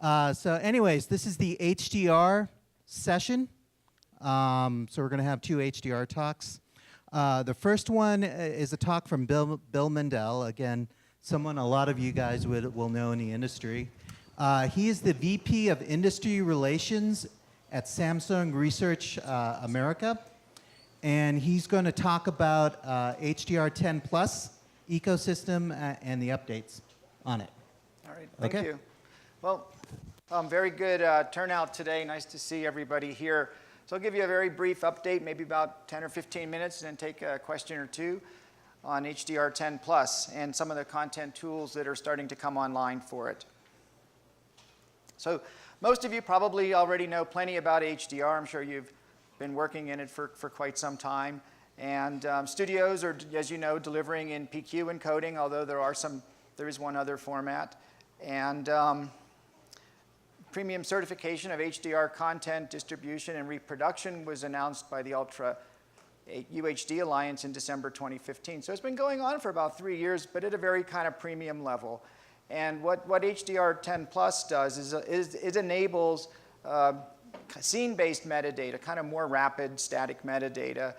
So anyways, this is the HDR session. So we're going to have two HDR talks. The first one is a talk from Bill Mandel. Again, someone a lot of you guys will know in the industry. He is the VP of Industry Relations at Samsung Research America. And he's going to talk about HDR10 Plus ecosystem and the updates on it. All right, thank you. Well, very good turnout today. Nice to see everybody here. So I'll give you a very brief update, maybe about 10 or 15 minutes, and then take a question or two on HDR10 Plus and some of the content tools that are starting to come online for it. So most of you probably already know plenty about HDR. I'm sure you've been working in it for quite some time. And studios are, as you know, delivering in PQ encoding, although there is one other format. And premium certification of HDR content distribution and reproduction was announced by the Ultra UHD Alliance in December 2015. So it's been going on for about 3 years, but at a very kind of premium level. And what HDR10 Plus does is it enables scene-based metadata, kind of more rapid static metadata,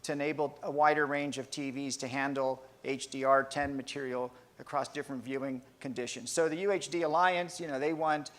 to enable a wider range of TVs to handle HDR10 material across different viewing conditions. So the UHD Alliance, they want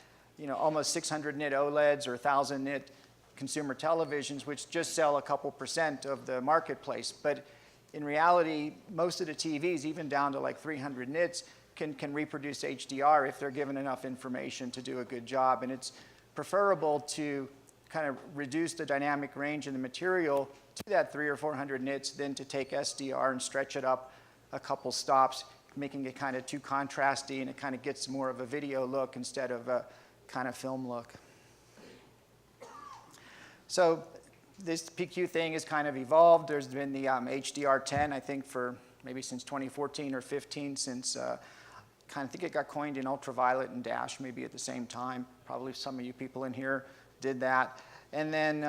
almost 600 nit OLEDs or 1,000 nit consumer televisions, which just sell a couple % of the marketplace. But in reality, most of the TVs, even down to like 300 nits, can reproduce HDR if they're given enough information to do a good job. And it's preferable to kind of reduce the dynamic range in the material to that 300 or 400 nits than to take SDR and stretch it up a couple stops, making it kind of too contrasty, and it kind of gets more of a video look instead of a kind of film look. So this PQ thing has kind of evolved. There's been the HDR10, I think, for maybe since 2014 or 15, since I think it got coined in ultraviolet and dash maybe at the same time. Probably some of you people in here did that. And then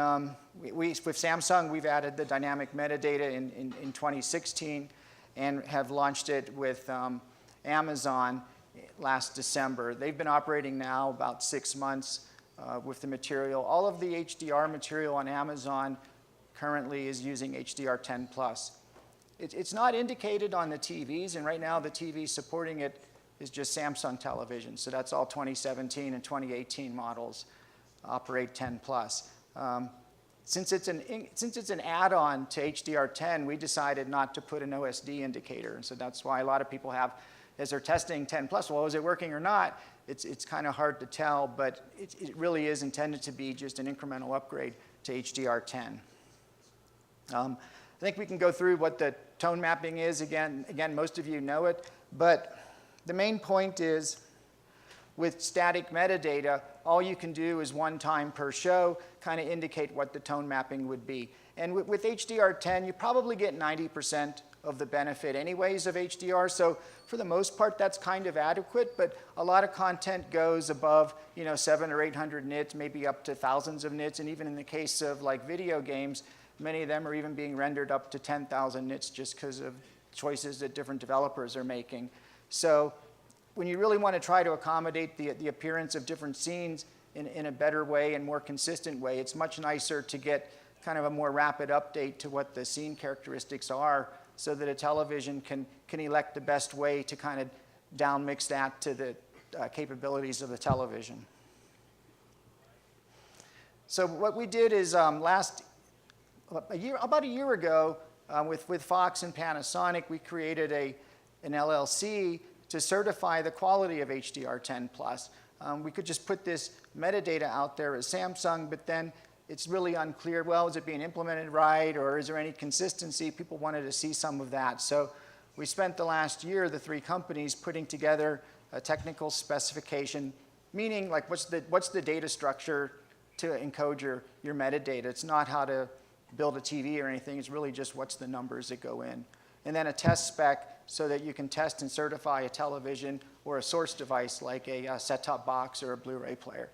with Samsung, we've added the dynamic metadata in 2016 and have launched it with Amazon last December. They've been operating now about 6 months with the material. All of the HDR material on Amazon currently is using HDR10 Plus. It's not indicated on the TVs, and right now the TV supporting it is just Samsung television. So that's all 2017 and 2018 models operate 10 Plus. Since it's an add-on to HDR10, we decided not to put an OSD indicator. And so that's why a lot of people have, as they're testing 10 Plus, well, is it working or not? It's kind of hard to tell, but it really is intended to be just an incremental upgrade to HDR10. I think we can go through what the tone mapping is. Again, most of you know it, but the main point is with static metadata, all you can do is one time per show kind of indicate what the tone mapping would be. And with HDR10, you probably get 90% of the benefit anyways of HDR. So for the most part, that's kind of adequate, but a lot of content goes above 700 or 800 nits, maybe up to thousands of nits. And even in the case of like video games, many of them are even being rendered up to 10,000 nits just because of choices that different developers are making. So when you really want to try to accommodate the appearance of different scenes in a better way and more consistent way, it's much nicer to get kind of a more rapid update to what the scene characteristics are so that a television can elect the best way to kind of downmix that to the capabilities of the television. So what we did is about a year ago, with Fox and Panasonic, we created an LLC to certify the quality of HDR10 Plus. We could just put this metadata out there as Samsung, but then it's really unclear, well, is it being implemented right, or is there any consistency? People wanted to see some of that. So we spent the last year, the 3 companies, putting together a technical specification, meaning like what's the data structure to encode your metadata. It's not how to build a TV or anything. It's really just what's the numbers that go in. And then a test spec so that you can test and certify a television or a source device like a set-top box or a Blu-ray player.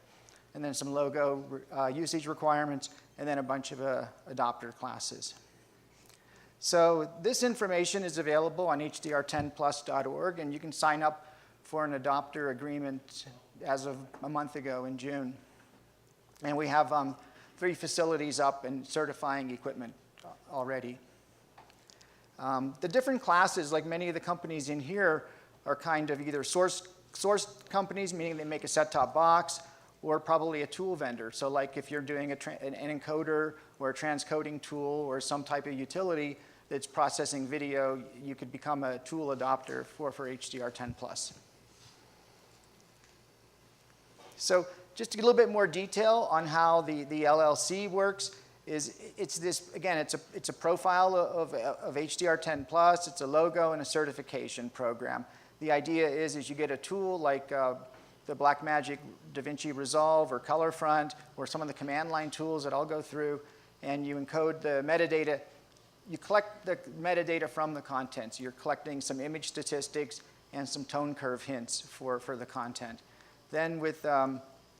And then some logo usage requirements, and then a bunch of adopter classes. So this information is available on hdr10plus.org, and you can sign up for an adopter agreement as of a month ago in June. And we have 3 facilities up and certifying equipment already. The different classes, like many of the companies in here, are kind of either source companies, meaning they make a set-top box, or probably a tool vendor. So like if you're doing an encoder or a transcoding tool or some type of utility that's processing video, you could become a tool adopter for HDR10+. So just a little bit more detail on how the LLC works is it's this, again, it's a profile of HDR10+, it's a logo and a certification program. The idea is you get a tool like the Blackmagic DaVinci Resolve or ColorFront or some of the command line tools that I'll go through, and you encode the metadata. You collect the metadata from the content. So you're collecting some image statistics and some tone curve hints for the content. Then with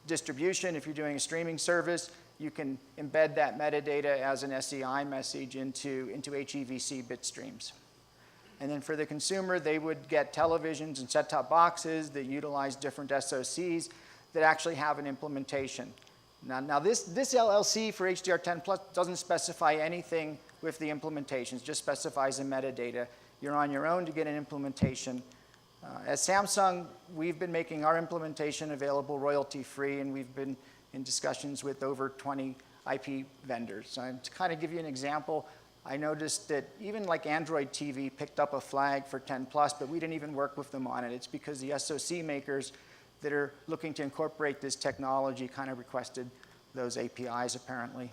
distribution, if you're doing a streaming service, you can embed that metadata as an SEI message into HEVC bit streams. And then for the consumer, they would get televisions and set-top boxes that utilize different SoCs that actually have an implementation. Now this LLC for HDR10+ doesn't specify anything with the implementations, just specifies the metadata. You're on your own to get an implementation. As Samsung, we've been making our implementation available royalty-free, and we've been in discussions with over 20 IP vendors. So to kind of give you an example, I noticed that even like Android TV picked up a flag for 10+, but we didn't even work with them on it. It's because the SoC makers that are looking to incorporate this technology kind of requested those APIs, apparently.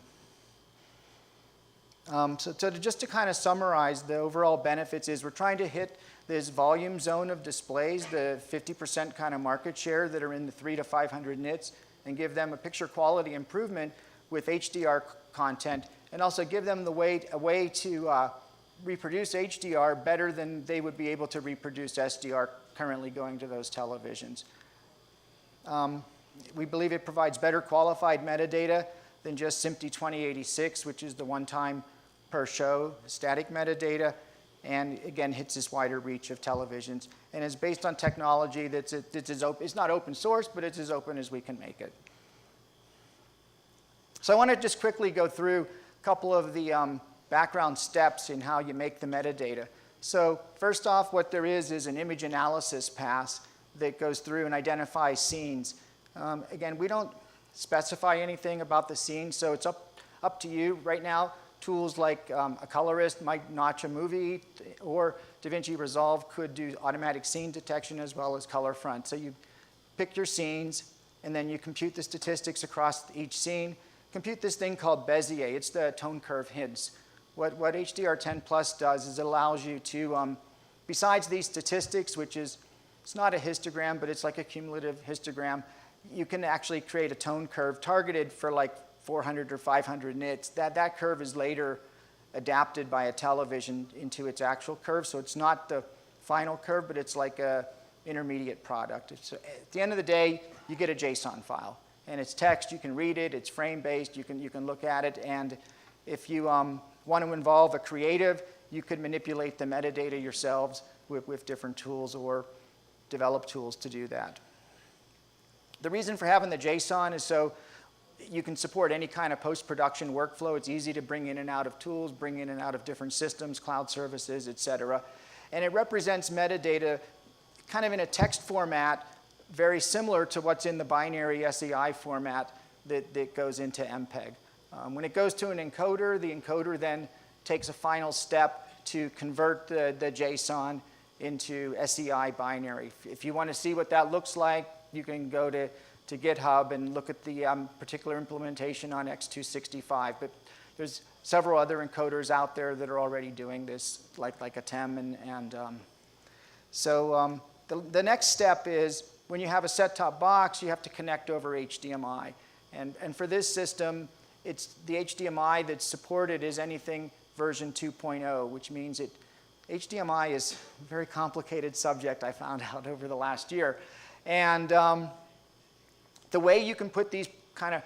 Just to kind of summarize, the overall benefits is we're trying to hit this volume zone of displays, the 50% kind of market share that are in the 300 to 500 nits, and give them a picture quality improvement with HDR content, and also give them a way to reproduce HDR better than they would be able to reproduce SDR currently going to those televisions. We believe it provides better qualified metadata than just SMPTE 2086, which is the one-time per show static metadata, and again hits this wider reach of televisions, and is based on technology that's it's not open source, but it's as open as we can make it. So I want to just quickly go through a couple of the background steps in how you make the metadata. So first off, what there is an image analysis pass that goes through and identifies scenes. Again, we don't specify anything about the scene, so it's up to you. Right now, tools like a colorist might notch a movie, or DaVinci Resolve could do automatic scene detection as well as ColorFront. So you pick your scenes, and then you compute the statistics across each scene. Compute this thing called Bezier. It's the tone curve hints. What HDR10+ does is it allows you to, besides these statistics, which is, it's not a histogram, but it's like a cumulative histogram, you can actually create a tone curve targeted for like 400 or 500 nits. That curve is later adapted by a television into its actual curve, so it's not the final curve, but it's like a intermediate product. At the end of the day, you get a JSON file. And it's text, you can read it, it's frame-based, you can look at it, and if you want to involve a creative, you could manipulate the metadata yourselves with different tools or develop tools to do that. The reason for having the JSON is so you can support any kind of post-production workflow. It's easy to bring in and out of tools, bring in and out of different systems, cloud services, et cetera. And it represents metadata kind of in a text format very similar to what's in the binary SEI format that goes into MPEG. When it goes to an encoder, the encoder then takes a final step to convert the JSON into SEI binary. If you want to see what that looks like, you can go to GitHub and look at the particular implementation on X265. But there's several other encoders out there that are already doing this, like a TEM. The next step is when you have a set-top box, you have to connect over HDMI. And for this system, it's the HDMI that's supported is anything version 2.0, which means HDMI is a very complicated subject I found out over the last year. And the way you can put these kind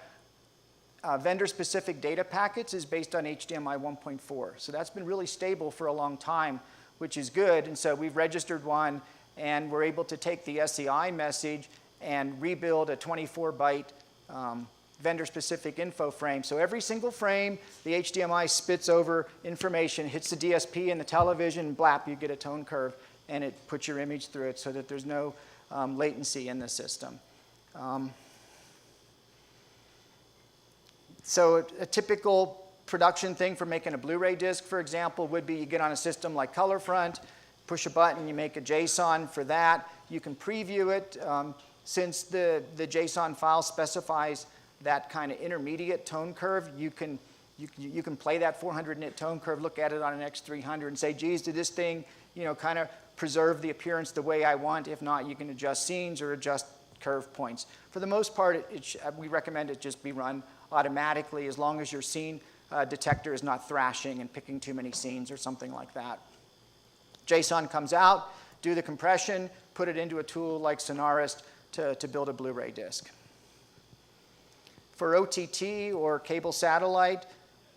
of vendor-specific data packets is based on HDMI 1.4. So that's been really stable for a long time, which is good. And so we've registered one, and we're able to take the SEI message and rebuild a 24-byte vendor-specific info frame. So every single frame, the HDMI spits over information, hits the DSP and the television, and blap, you get a tone curve, and it puts your image through it so that there's no latency in the system. So a typical production thing for making a Blu-ray disc, for example, would be you get on a system like ColorFront, push a button, you make a JSON for that. You can preview it. Since the JSON file specifies that kind of intermediate tone curve, you can play that 400 nit tone curve, look at it on an X300 and say, geez, did this thing kind of preserve the appearance the way I want? If not, you can adjust scenes or adjust curve points. For the most part, we recommend it just be run automatically as long as your scene detector is not thrashing and picking too many scenes or something like that. JSON comes out, do the compression, put it into a tool like Sonarist to build a Blu-ray disc. For OTT or cable satellite,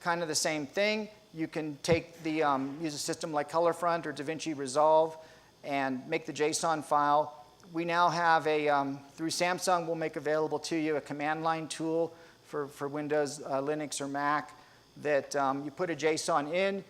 kind of the same thing. You can take use a system like ColorFront or DaVinci Resolve and make the JSON file. We now have through Samsung, we'll make available to you a command line tool for Windows, Linux, or Mac that you put a JSON in,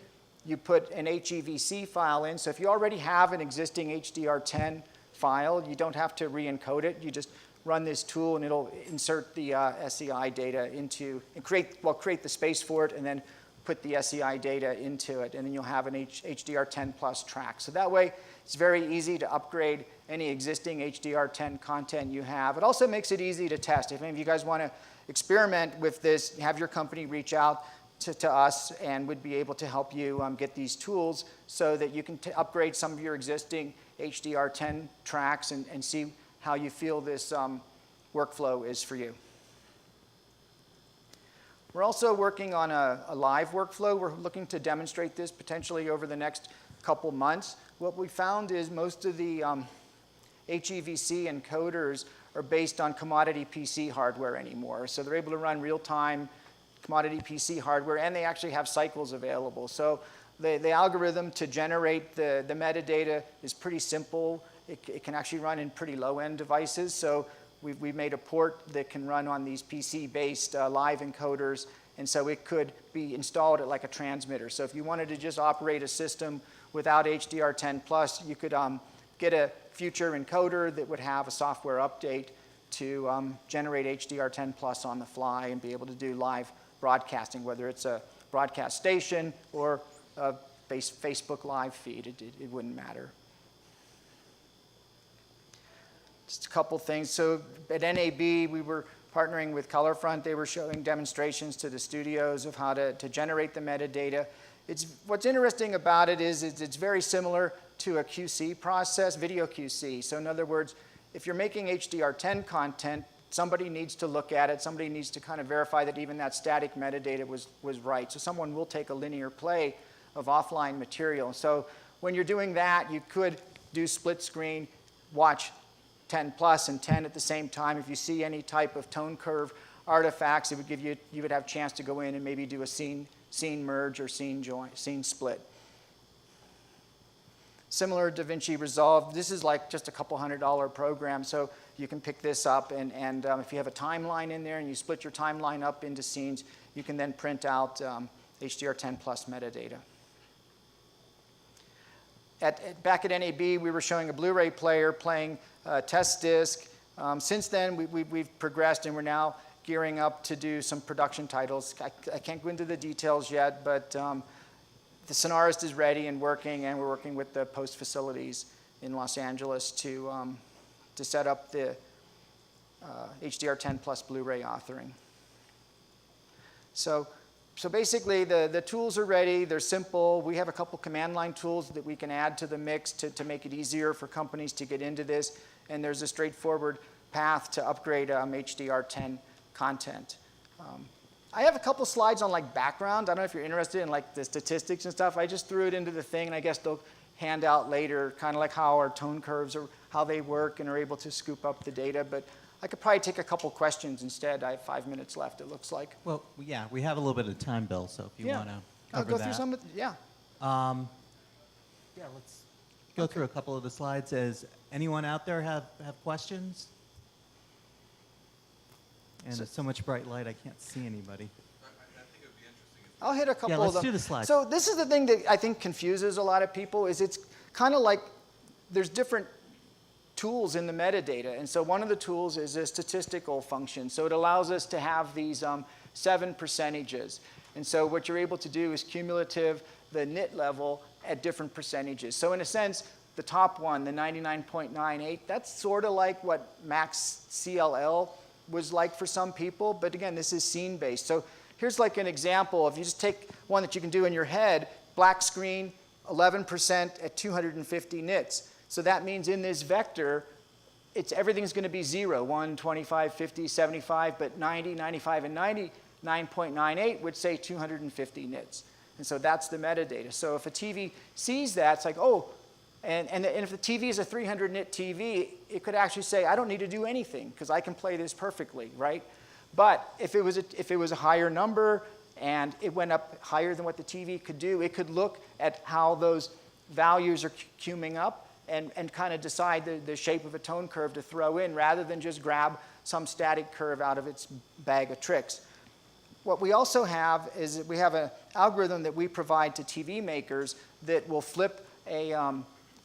you put an HEVC file in. So if you already have an existing HDR10 file, you don't have to re-encode it. You just run this tool and it'll insert the SEI data into, and create the space for it and then put the SEI data into it. And then you'll have an HDR10 plus track. So that way, it's very easy to upgrade any existing HDR10 content you have. It also makes it easy to test. If any of you guys want to experiment with this, have your company reach out to us and would be able to help you get these tools so that you can upgrade some of your existing HDR10 tracks and see how you feel this workflow is for you. We're also working on a live workflow. We're looking to demonstrate this potentially over the next couple months. What we found is most of the HEVC encoders are based on commodity PC hardware anymore. So they're able to run real-time commodity PC hardware, and they actually have cycles available. So the algorithm to generate the metadata is pretty simple. It can actually run in pretty low-end devices. So we've made a port that can run on these PC-based live encoders, and so it could be installed at like a transmitter. So if you wanted to just operate a system without HDR10+, you could get a future encoder that would have a software update to generate HDR10+ on the fly and be able to do live broadcasting, whether it's a broadcast station or a Facebook live feed. It wouldn't matter. Just a couple things. So at NAB, we were partnering with ColorFront. They were showing demonstrations to the studios of how to generate the metadata. What's interesting about it is it's very similar to a QC process, video QC. So in other words, if you're making HDR10 content, somebody needs to look at it. Somebody needs to kind of verify that even that static metadata was right. So someone will take a linear play of offline material. So when you're doing that, you could do split screen, watch 10+ and 10 at the same time. If you see any type of tone curve artifacts, it would give you would have a chance to go in and maybe do a scene merge or scene split. Similar to DaVinci Resolve, this is like just a couple $100 program, so you can pick this up and if you have a timeline in there and you split your timeline up into scenes, you can then print out HDR10+ metadata. Back at NAB, we were showing a Blu-ray player playing a test disc. Since then, we've progressed and we're now gearing up to do some production titles. I can't go into the details yet, but the Sonarist is ready and working, and we're working with the Post facilities in Los Angeles to set up the HDR10+ Blu-ray authoring. So basically, the tools are ready. They're simple. We have a couple command line tools that we can add to the mix to make it easier for companies to get into this, and there's a straightforward path to upgrade HDR10 content. I have a couple slides on like background. I don't know if you're interested in like the statistics and stuff. I just threw it into the thing, and I guess they'll hand out later kind of like how our tone curves or how they work and are able to scoop up the data. But I could probably take a couple questions instead. I have 5 minutes left, it looks like. Well, yeah, we have a little bit of time, Bill, so if you want to I'll cover go that. through some of yeah. Yeah, let's go through a couple of the slides. Does anyone out there have questions? And there's so much bright light, I can't see anybody. I'll hit a couple of them. Let's do the slides. So this is the thing that I think confuses a lot of people, is it's kind of like there's different tools in the metadata. And so one of the tools is a statistical function. So it allows us to have these 7 percentages. And so what you're able to do is cumulative the nit level at different percentages. So in a sense, the top one, the 99.98, that's sort of like what max CLL was like for some people. But again, this is scene-based. So here's like an example. If you just take one that you can do in your head, black screen, 11% at 250 nits. So that means in this vector, everything's going to be 0, 1, 25, 50, 75, but 90, 95, and 99.98 would say 250 nits. And so that's the metadata. So if a TV sees that, it's like, oh, and if the TV is a 300 nit TV, it could actually say, I don't need to do anything because I can play this perfectly, right? But if it was a higher number and it went up higher than what the TV could do, it could look at how those values are queuing up and kind of decide the shape of a tone curve to throw in rather than just grab some static curve out of its bag of tricks. What we also have is that we have an algorithm that we provide to TV makers that will flip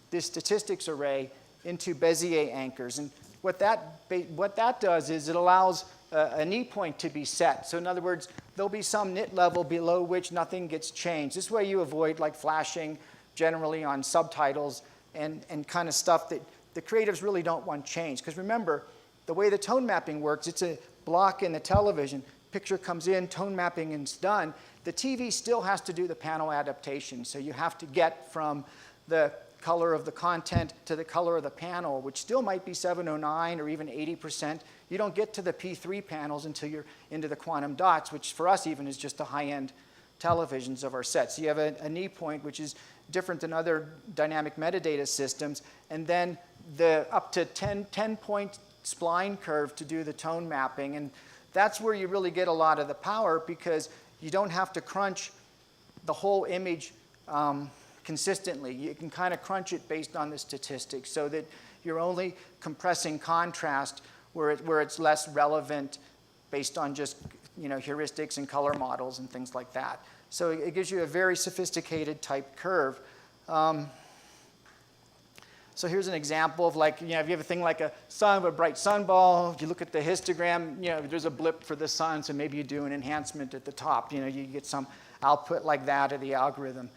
this statistics array into Bezier anchors. And what that does is it allows a knee point to be set. So in other words, there'll be some nit level below which nothing gets changed. This way you avoid like flashing generally on subtitles and kind of stuff that the creatives really don't want changed. Because remember, the way the tone mapping works, it's a block in the television. Picture comes in, tone mapping is done. The TV still has to do the panel adaptation. So you have to get from the color of the content to the color of the panel, which still might be 709 or even 80%. You don't get to the P3 panels until you're into the quantum dots, which for us even is just the high-end televisions of our set. So you have a knee point, which is different than other dynamic metadata systems, and then the up to 10-point spline curve to do the tone mapping. And that's where you really get a lot of the power because you don't have to crunch the whole image consistently. You can kind of crunch it based on the statistics so that you're only compressing contrast where it's less relevant based on just heuristics and color models and things like that. So it gives you a very sophisticated type curve. So here's an example of if you have a thing like a bright sun ball, if you look at the histogram, there's a blip for the sun, so maybe you do an enhancement at the top. You get some output like that of the algorithm.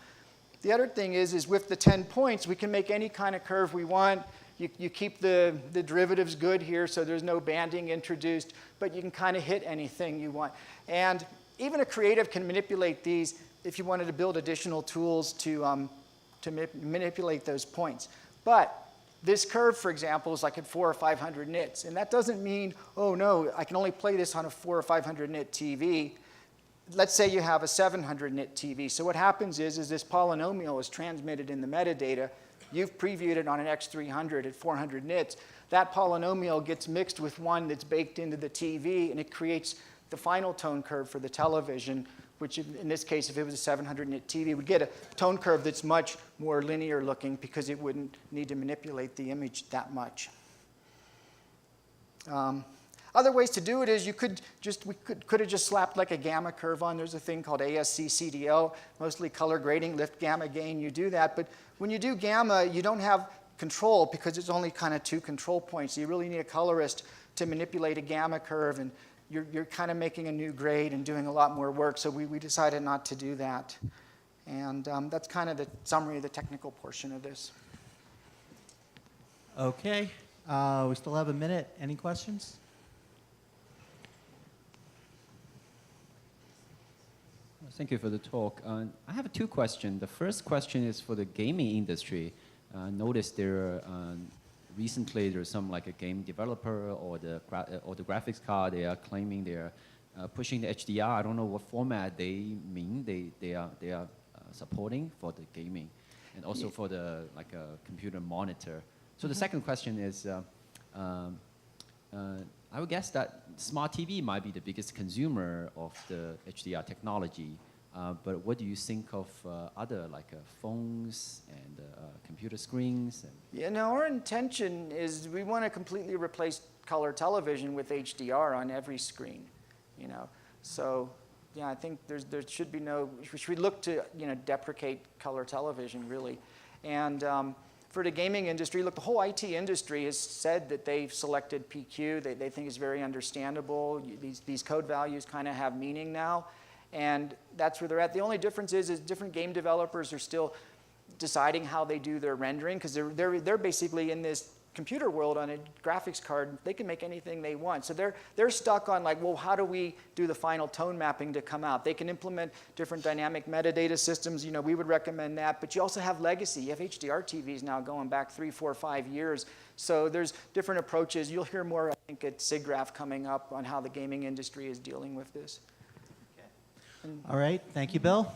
The other thing is with the 10 points, we can make any kind of curve we want. You keep the derivatives good here, so there's no banding introduced, but you can kind of hit anything you want. And even a creative can manipulate these if you wanted to build additional tools to manipulate those points. But this curve, for example, is like at 400 or 500 nits. And that doesn't mean, oh no, I can only play this on a 400 or 500 nit TV. Let's say you have a 700 nit TV. So what happens is this polynomial is transmitted in the metadata. You've previewed it on an X300 at 400 nits. That polynomial gets mixed with one that's baked into the TV, and it creates the final tone curve for the television, which in this case, if it was a 700 nit TV, would get a tone curve that's much more linear looking because it wouldn't need to manipulate the image that much. Other ways to do it is we could have just slapped like a gamma curve on. There's a thing called ASC CDL, mostly color grading, lift gamma gain. You do that, but when you do gamma, you don't have control because it's only kind of 2 control points. So you really need a colorist to manipulate a gamma curve, and you're kind of making a new grade and doing a lot more work. So we decided not to do that, and that's kind of the summary of the technical portion of this. Okay, we still have a minute. Any questions? Thank you for the talk. I have 2 questions. The first question is for the gaming industry. Noticed recently there's some like a game developer or the graphics card. They are claiming they're pushing the HDR. I don't know what format they mean. They are supporting for the gaming, and also for the like a computer monitor. So the second question is. I would guess that smart TV might be the biggest consumer of the HDR technology, but what do you think of other like phones and computer screens? Yeah, no, our intention is we want to completely replace color television with HDR on every screen, you know. So, yeah, I think there should be no, we should look to, you know, deprecate color television, really. And for the gaming industry, look, the whole IT industry has said that they've selected PQ. They think it's very understandable. These code values kind of have meaning now. And that's where they're at. The only difference is different game developers are still deciding how they do their rendering, because they're basically in this computer world on a graphics card. They can make anything they want. So they're stuck on like, well, how do we do the final tone mapping to come out? They can implement different dynamic metadata systems. You know, we would recommend that. But you also have legacy. You have HDR TVs now going back 3, 4, 5 years. So there's different approaches. You'll hear more, I think, at SIGGRAPH coming up on how the gaming industry is dealing with this. All right, thank you, Bill.